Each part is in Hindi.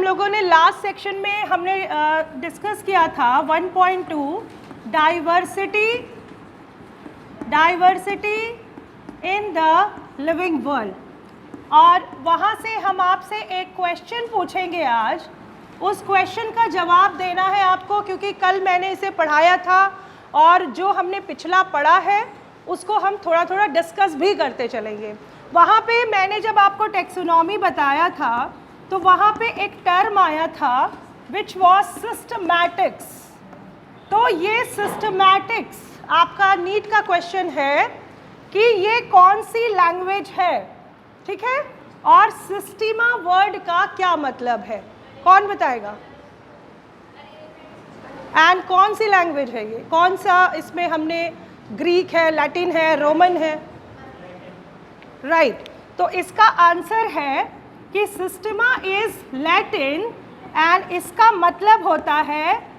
लोगों ने लास्ट सेक्शन में हमने डिस्कस किया था 1.2 diversity in the living world, और वहाँ से हम आपसे एक क्वेश्चन पूछेंगे आज। उस क्वेश्चन का जवाब देना है आपको, क्योंकि कल मैंने इसे पढ़ाया था और जो हमने पिछला पढ़ा है उसको हम थोड़ा थोड़ा डिस्कस भी करते चलेंगे। वहाँ पे मैंने जब आपको टेक्सोनॉमी बताया था तो वहाँ पे एक टर्म आया था विच वॉज सिस्टमैटिक्स। तो ये सिस्टमैटिक्स आपका नीट का क्वेश्चन है कि ये कौन सी लैंग्वेज है, ठीक है, और सिस्टीमा वर्ड का क्या मतलब है, कौन बताएगा? एंड कौन सी लैंग्वेज है ये, कौन सा, इसमें हमने ग्रीक है, लैटिन है, रोमन है, राइट। तो इसका आंसर है कि सिस्टीमा इज लैटिन एंड इसका मतलब होता है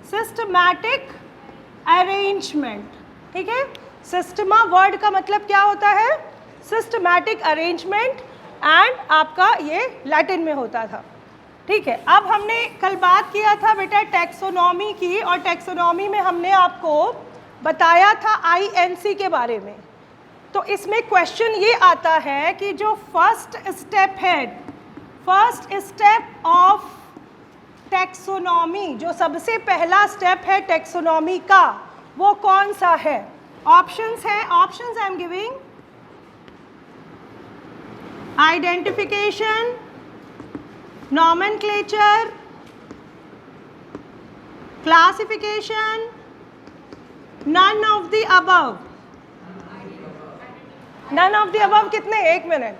सिस्टमैटिक अरेंजमेंट, ठीक है। सिस्टीमा वर्ड का मतलब क्या होता है? सिस्टमैटिक अरेंजमेंट, एंड आपका ये लैटिन में होता था, ठीक है। अब हमने कल बात किया था बेटा टैक्सोनॉमी की, और टैक्सोनॉमी में हमने आपको बताया था INC के बारे में। तो इसमें क्वेश्चन ये आता है कि जो फर्स्ट स्टेप ऑफ टैक्सोनॉमी, जो सबसे पहला स्टेप है टैक्सोनॉमी का, वो कौन सा है? ऑप्शंस हैं, options I am giving. Identification, nomenclature, classification, none of the above. None of the above कितने? एक मिनट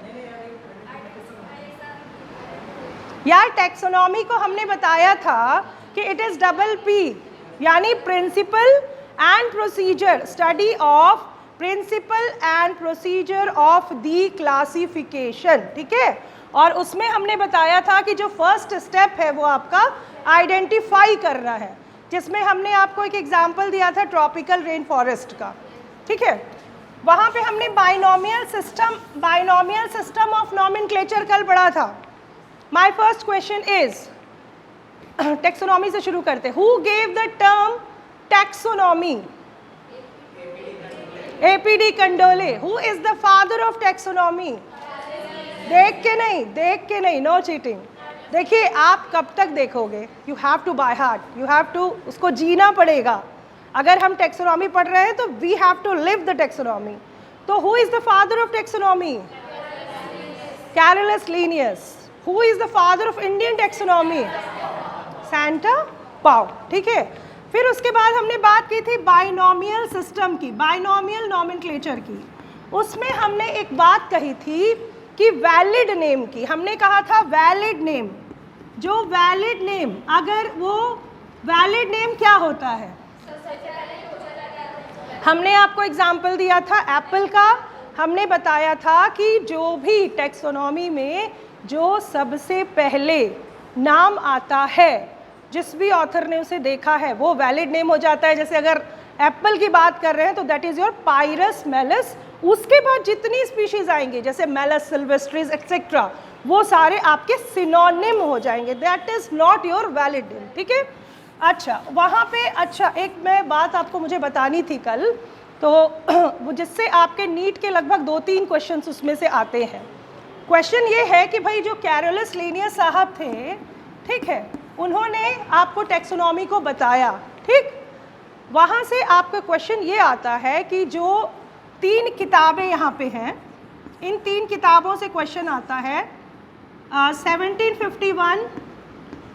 यार, टैक्सोनॉमी को हमने बताया था कि इट इज डबल P, यानी principle and procedure, study of principle and procedure of the classification, ठीक है। और उसमें हमने बताया था कि जो फर्स्ट स्टेप है वो आपका आइडेंटिफाई करना है, जिसमें हमने आपको एक एग्जांपल दिया था ट्रॉपिकल रेन फॉरेस्ट का, ठीक है। वहाँ पे हमने बाइनोमियल सिस्टम ऑफ नॉमेनक्लेचर कल पढ़ा था। My first question is, taxonomy से शुरू करते, who gave the term taxonomy? APD कंडोले। Who is the father of taxonomy? देख के नहीं, नो चीटिंग। देखिए आप कब तक देखोगे, you have to by heart, you have to उसको जीना पड़ेगा। अगर हम टैक्सोनॉमी पढ़ रहे हैं तो we have to live the taxonomy. तो who is the father of taxonomy? Carolus Linnaeus. Who is the father of Indian taxonomy? Santapau, ठीक है। फिर उसके बाद हमने बात की थी बाइनोमियल सिस्टम की, बाइनोमियल नॉमेनक्लेचर की। उसमें हमने एक बात कही थी कि वैलिड नेम की, हमने कहा था वैलिड नेम, जो वैलिड नेम, अगर वो वैलिड नेम क्या होता है? हमने आपको एग्जाम्पल दिया था एप्पल का। हमने बताया था कि जो भी टैक्सोनॉमी में जो सबसे पहले नाम आता है, जिस भी ऑथर ने उसे देखा है, वो वैलिड नेम हो जाता है। जैसे अगर एप्पल की बात कर रहे हैं तो दैट इज योर पायरस मेलस। उसके बाद जितनी स्पीशीज आएंगे जैसे मेलस सिल्वेस्ट्रिस एक्सेट्रा, वो सारे आपके सिनोनिम हो जाएंगे, that is not your valid name, ठीक है। अच्छा, वहाँ पे अच्छा एक मैं बात आपको मुझे बतानी थी कल, तो वो जिससे आपके नीट के लगभग 2-3 क्वेश्चंस उसमें से आते हैं। क्वेश्चन ये है कि भाई जो कैरोलस लीनियस साहब थे, ठीक है, उन्होंने आपको टैक्सोनॉमी को बताया, ठीक। वहाँ से आपका क्वेश्चन ये आता है कि जो 3 किताबें यहाँ पे हैं, इन 3 किताबों से क्वेश्चन आता है 1751,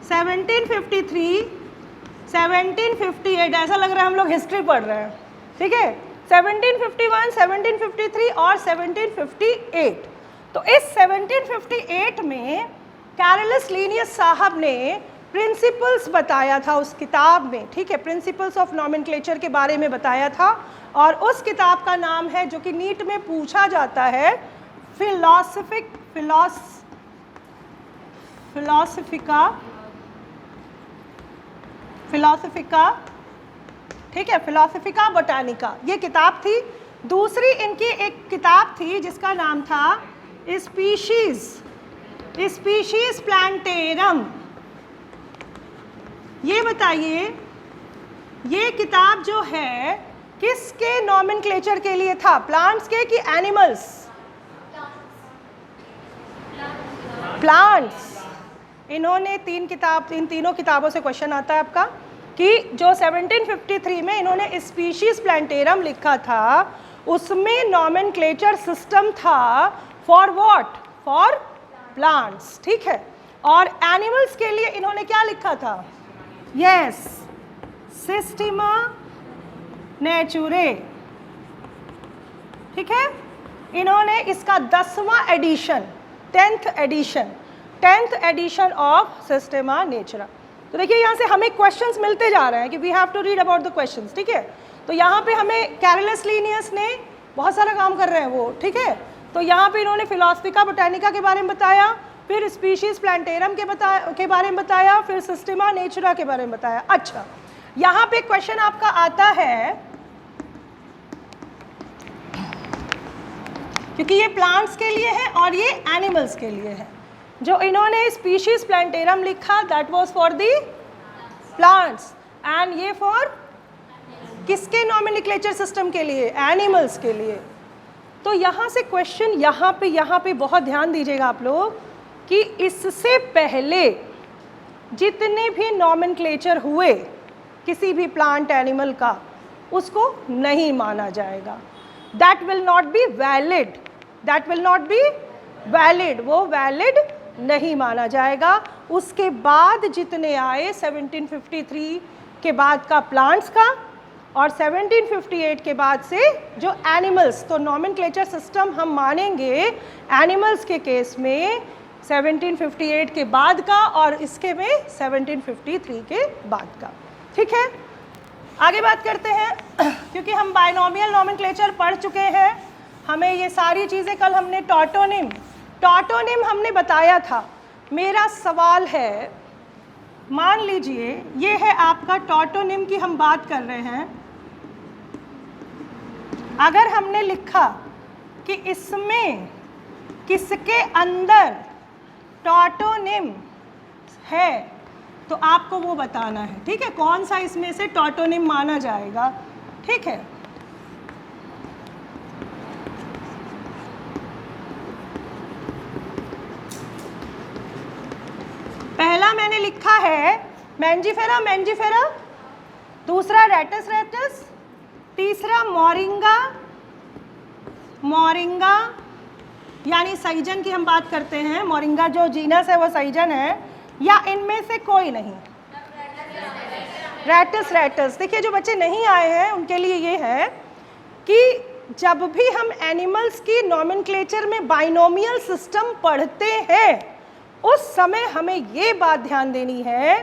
1753, 1758। ऐसा लग रहा है हम लोग हिस्ट्री पढ़ रहे हैं, ठीक है। 1751, 1753 और 1758। तो इस 1758 में कैरोलस लीनियस साहब ने प्रिंसिपल्स बताया था उस किताब में, ठीक है, प्रिंसिपल्स ऑफ नॉमेनक्लेचर के बारे में बताया था। और उस किताब का नाम है, जो कि नीट में पूछा जाता है, फिलोसफिका, ठीक है, फिलोसफिका बोटानिका, ये किताब थी। दूसरी इनकी एक किताब थी जिसका नाम था स्पीशीज स्पीशीज प्लांटेरम। ये बताइए ये किताब जो है किसके नॉमेनक्लेचर के लिए था, प्लांट्स के कि एनिमल्स? प्लांट्स। इन्होंने इन तीनों किताबों से क्वेश्चन आता है आपका कि जो 1753 में इन्होंने स्पीशीज प्लांटेरम लिखा था उसमें नॉमेनक्लेचर सिस्टम था फॉर व्हाट? फॉर प्लांट्स, ठीक है। और एनिमल्स के लिए इन्होंने क्या लिखा था? यस, सिस्टेमा नेचुरे, ठीक है। इन्होंने इसका 10वां edition, 10th edition of Systema Naturae. तो देखिए यहाँ से हमें क्वेश्चंस मिलते जा रहे हैं कि we have to read about the questions, ठीक है। तो यहाँ पे हमें कैरोलस लिनियस ने बहुत सारा काम कर रहे हैं वो, ठीक है। तो यहाँ पे इन्होंने फिलोसफिका बोटानिका के बारे में बताया, फिर स्पीशीज प्लांटेरम के बारे में बताया, फिर सिस्टेमा नेचुरा के बारे में बताया। अच्छा, यहाँ पे क्वेश्चन आपका आता है क्योंकि ये प्लांट्स के लिए है और ये एनिमल्स के लिए है। जो इन्होंने स्पीशीज प्लांटेरम लिखा that was for the plants and ये फॉर किसके नॉमेनक्लेचर सिस्टम के लिए? एनिमल्स के लिए। तो यहाँ से क्वेश्चन यहाँ पे बहुत ध्यान दीजिएगा आप लोग कि इससे पहले जितने भी नॉमेनक्लेचर हुए किसी भी प्लांट एनिमल का उसको नहीं माना जाएगा। That will not be valid, that will not be valid, वो वैलिड नहीं माना जाएगा। उसके बाद जितने आए 1753 के बाद का प्लांट्स का और 1758 के बाद से जो एनिमल्स, तो नॉमेनक्लेचर सिस्टम हम मानेंगे एनिमल्स के केस में 1758 के बाद का और इसके में 1753 के बाद का, ठीक है। आगे बात करते हैं क्योंकि हम बाइनोमियल नॉमेनक्लेचर पढ़ चुके हैं, हमें ये सारी चीज़ें कल हमने टॉटोनिम हमने बताया था। मेरा सवाल है, मान लीजिए ये है आपका टॉटोनिम की हम बात कर रहे हैं, अगर हमने लिखा कि इसमें किसके अंदर टॉटोनिम है तो आपको वो बताना है, ठीक है, कौन सा इसमें से टॉटोनिम माना जाएगा, ठीक है। पहला मैंने लिखा है मैंजीफेरा, दूसरा रेटस, तीसरा मोरिंगा यानी साइजन की हम बात करते हैं, मोरिंगा जो जीनस है वो साइजन है, या इनमें से कोई नहीं? रेटस। देखिए जो बच्चे नहीं आए हैं उनके लिए ये है कि जब भी हम एनिमल्स की नॉमेनक्लेचर में बाइनोमियल सिस्टम पढ़ते हैं उस समय हमें ये बात ध्यान देनी है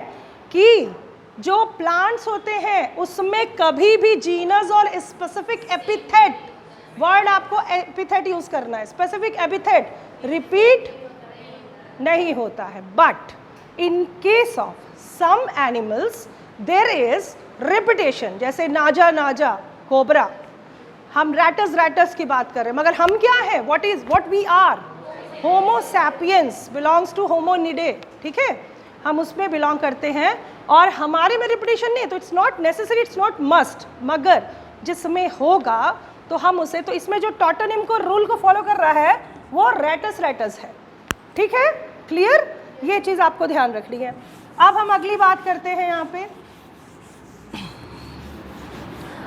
कि जो प्लांट्स होते हैं उसमें कभी भी जीनस और स्पेसिफिक एपिथेट, वर्ड आपको एपिथेट यूज करना है, स्पेसिफिक एपिथेट रिपीट नहीं होता है। But in case of some animals there is repetition, जैसे नाजा कोबरा, हम रैटस की बात कर रहे हैं, मगर हम क्या है, what we are, homo sapiens belongs to Hominidae, ठीक है, हम उसमें बिलोंग करते हैं और हमारे में रिपीटेशन नहीं है, तो it's not necessary, it's not must, मगर जिसमें होगा तो हम उसे, तो इसमें जो टॉटोनिम को रूल को फॉलो कर रहा है वो रेटस है, ठीक है, क्लियर, ये चीज़ आपको ध्यान रखनी है। अब हम अगली बात करते हैं यहाँ पे,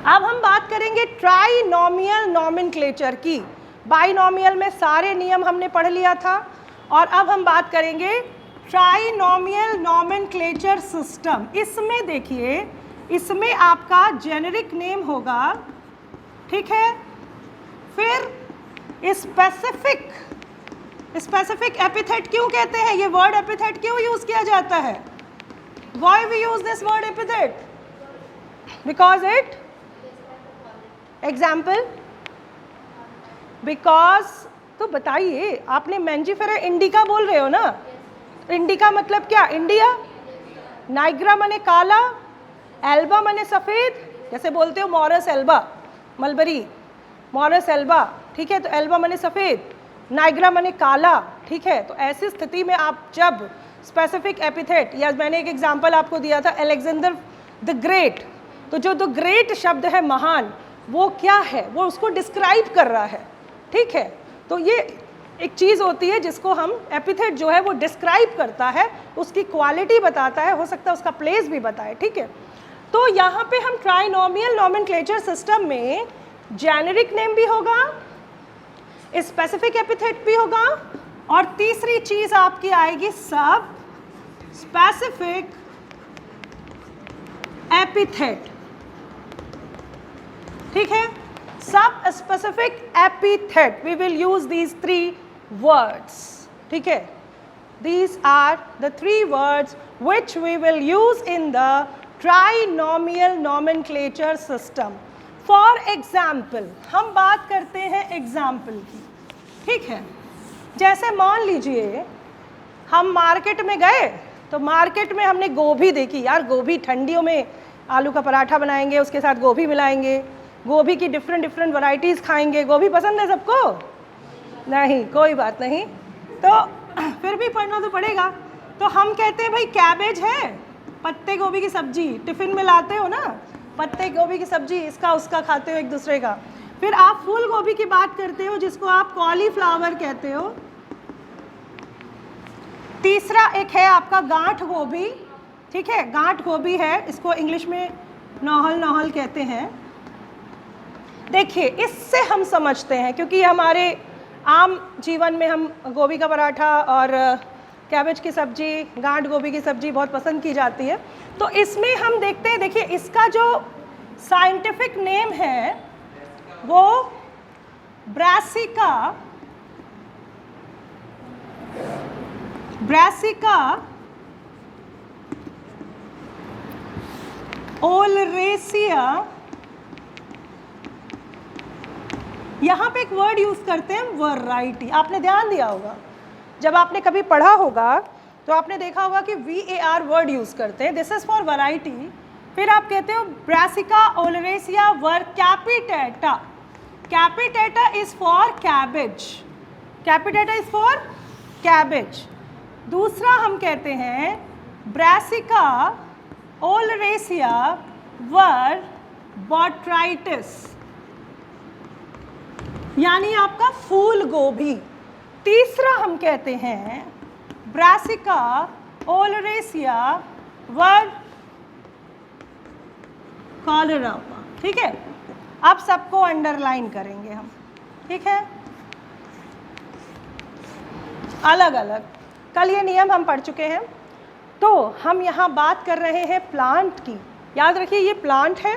अब हम बात करेंगे ट्राइनोमियल नॉमेनक्लेचर की। बाइनोमियल में सारे नियम हमने पढ़ लिया था और अब हम बात करेंगे ट्राइनोमियल नॉमेनक्लेचर सिस्टम। इसमें देखिए, इसमें आपका जेनेरिक नेम होगा, ठीक है, फिर स्पेसिफिक एपिथेट क्यों कहते हैं, ये वर्ड एपिथेट क्यों यूज किया जाता है, why we use this word epithet, because it example, because, तो बताइए आपने मैंजीफेरा इंडिका बोल रहे हो ना, इंडिका मतलब क्या, इंडिया, नाइग्रा माने काला, एल्बा माने सफ़ेद, जैसे बोलते हो मॉरस एल्बा, मलबरी मॉरस एल्बा, ठीक है, तो एल्बा माने सफ़ेद, नाइग्रा माने काला, ठीक है। तो ऐसी स्थिति में आप जब स्पेसिफिक एपिथेट, या मैंने एक एग्जांपल आपको दिया था अलेक्जेंडर द ग्रेट, तो जो द ग्रेट शब्द है महान, वो क्या है, वो उसको डिस्क्राइब कर रहा है, ठीक है। तो ये एक चीज़ होती है जिसको हम एपिथेट जो है वो डिस्क्राइब करता है, उसकी क्वालिटी बताता है, हो सकता है उसका प्लेस भी बताए, ठीक है। तो यहाँ पे हम ट्राइनोमियल नॉमेनक्लेचर सिस्टम में जेनेरिक नेम भी होगा, स्पेसिफिक एपिथेट भी होगा, और तीसरी चीज आपकी आएगी सब स्पेसिफिक एपिथेट, ठीक है। Sub specific epithet, we will use these 3 words, ठीक है। These are the 3 words which we will use in the trinomial nomenclature system. For example, हम बात करते हैं एग्जाम्पल की, ठीक है। जैसे मान लीजिए हम मार्केट में गए, तो मार्केट में हमने गोभी देखी, यार गोभी ठंडियों में आलू का पराठा बनाएंगे, उसके साथ गोभी मिलाएंगे, गोभी की डिफरेंट वैरायटीज़ खाएंगे। गोभी पसंद है सबको? नहीं, कोई बात नहीं, तो फिर भी पढ़ना तो पड़ेगा। तो हम कहते हैं भाई कैबेज है, पत्ते गोभी की सब्जी, टिफ़िन में लाते हो ना, पत्ते गोभी की सब्जी, इसका उसका खाते हो एक दूसरे का। फिर आप फूल गोभी की बात करते हो जिसको आप कॉलीफ्लावर कहते हो। तीसरा एक है आपका गांठ गोभी, ठीक है, गांठ गोभी है, इसको इंग्लिश में नौहल कहते हैं। देखिए इससे हम समझते हैं, क्योंकि हमारे आम जीवन में हम गोभी का पराठा और कैबेज की सब्जी, गांठ गोभी की सब्जी बहुत पसंद की जाती है। तो इसमें हम देखते हैं, देखिए इसका जो साइंटिफिक नेम है वो ब्रासिका ओलरेसिया। यहाँ पे एक वर्ड यूज करते हैं वैरायटी, आपने ध्यान दिया होगा, जब आपने कभी पढ़ा होगा तो आपने देखा होगा कि VAR वर्ड यूज करते हैं, दिस इज फॉर वैरायटी। फिर आप कहते हो brassica ओलरेसिया were कैपिटेटा, कैपिटेटा is for cabbage, कैपिटेटा is for cabbage. दूसरा हम कहते हैं ब्रासिका ओलरेसिया वर बॉट्राइटिस, यानी आपका फूल गोभी। तीसरा हम कहते हैं ब्रासिका ओलरेसिया वर कॉलरापा, ठीक है। अब सबको अंडरलाइन करेंगे हम, ठीक है, अलग अलग। कल ये नियम हम पढ़ चुके हैं। तो हम यहाँ बात कर रहे हैं प्लांट की, याद रखिए ये प्लांट है,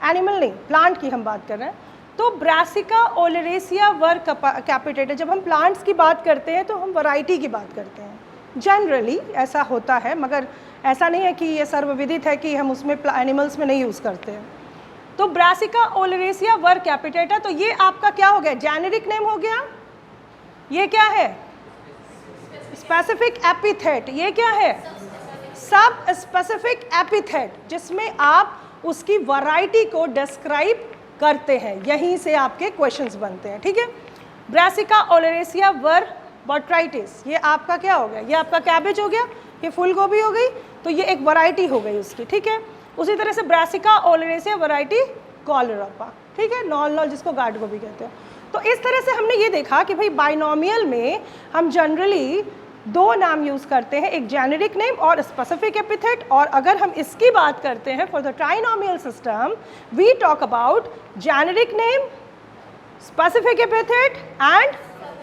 एनिमल नहीं, प्लांट की हम बात कर रहे हैं। तो ब्रासिका ओलरेसिया वर कैपिटेटा, जब हम प्लांट्स की बात करते हैं तो हम वैरायटी की बात करते हैं, जनरली ऐसा होता है, मगर ऐसा नहीं है कि ये सर्वविदित है कि हम उसमें एनिमल्स में नहीं यूज़ करते हैं। तो ब्रासिका ओलरेसिया वर कैपिटेटा, तो ये आपका क्या हो गया, जेनेरिक नेम हो गया। ये क्या है, स्पेसिफिक एपिथेट। ये क्या है, सब स्पेसिफिक एपिथेट, जिसमें आप उसकी वैरायटी को डिस्क्राइब करते हैं। यहीं से आपके क्वेश्चंस बनते हैं, ठीक है। ब्रासिका ओलरेसिया वर बॉट्राइटिस, ये आपका क्या हो गया, ये आपका कैबेज हो गया, ये फूल गोभी हो गई, तो ये एक वैरायटी हो गई उसकी, ठीक है। उसी तरह से ब्रासिका ओलरेसिया वैरायटी कॉलरापा, ठीक है, नॉल जिसको गांठ गोभी कहते हैं। तो इस तरह से हमने ये देखा कि भाई बाइनोमियल में हम जनरली 2 नाम यूज़ करते हैं, एक जेनेरिक नेम और स्पेसिफिक एपिथेट। और अगर हम इसकी बात करते हैं for the trinomial system, we talk about generic name, specific epithet and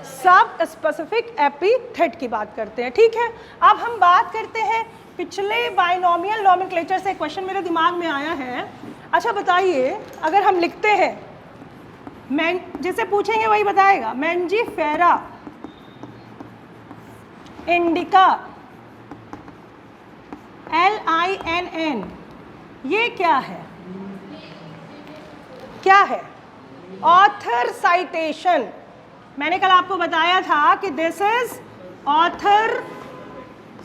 sub specific epithet की बात करते हैं, ठीक है। अब हम बात करते हैं, पिछले बाइनोमियल नॉमेनक्लेचर से क्वेश्चन मेरे दिमाग में आया है। अच्छा बताइए, अगर हम लिखते हैं जैसे पूछेंगे वही बताएगा, मैंजीफेरा इंडिका LINN, ये क्या है, क्या है, ऑथर साइटेशन। मैंने कल आपको बताया था कि दिस इज ऑथर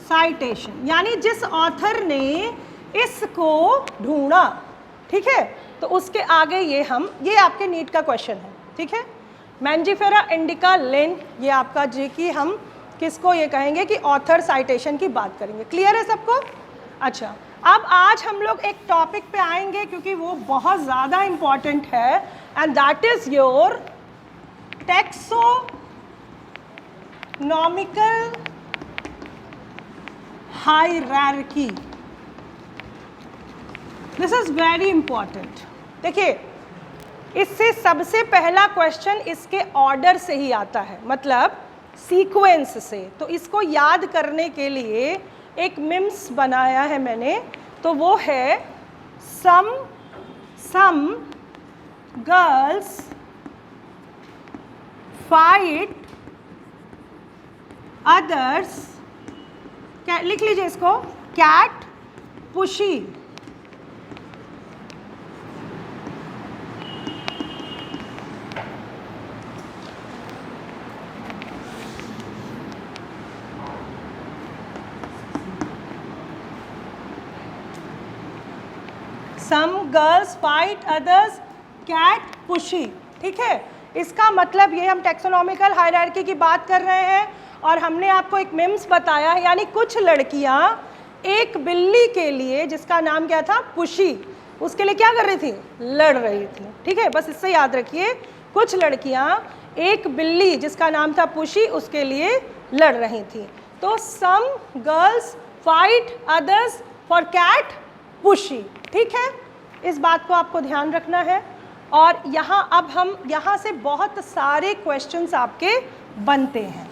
साइटेशन, यानी जिस ऑथर ने इसको ढूंढा, ठीक है। तो उसके आगे ये आपके नीट का क्वेश्चन है, ठीक है। मैंजिफेरा इंडिका लिन, ये आपका जे कि हम किसको ये कहेंगे कि ऑथर साइटेशन की बात करेंगे। क्लियर है सबको? अच्छा, अब आज हम लोग एक टॉपिक पे आएंगे क्योंकि वो बहुत ज़्यादा इम्पॉर्टेंट है, and that is your taxonomical hierarchy. This is very important. देखिए, इससे सबसे पहला क्वेश्चन इसके ऑर्डर से ही आता है, मतलब सीक्वेंस से। तो इसको याद करने के लिए एक मिम्स बनाया है मैंने, तो वो है सम गर्ल्स फाइट अदर्स, लिख लीजिए इसको, cat pussy. Some girls fight others cat pussy. ठीक है, इसका मतलब ये, हम टेक्सोनॉमिकल हायरार्की की बात कर रहे हैं और हमने आपको एक मिम्स बताया है, यानी कुछ लड़कियां एक बिल्ली के लिए, जिसका नाम क्या था, पुशी, उसके लिए क्या कर रही थी, लड़ रही थी। ठीक है, बस इससे याद रखिए, कुछ लड़कियां एक बिल्ली जिसका नाम था पुशी उसके लिए लड़ रही थी। तो some girls fight others for cat pussy. ठीक है, इस बात को आपको ध्यान रखना है। और यहाँ अब हम यहाँ से बहुत सारे क्वेश्चंस आपके बनते हैं।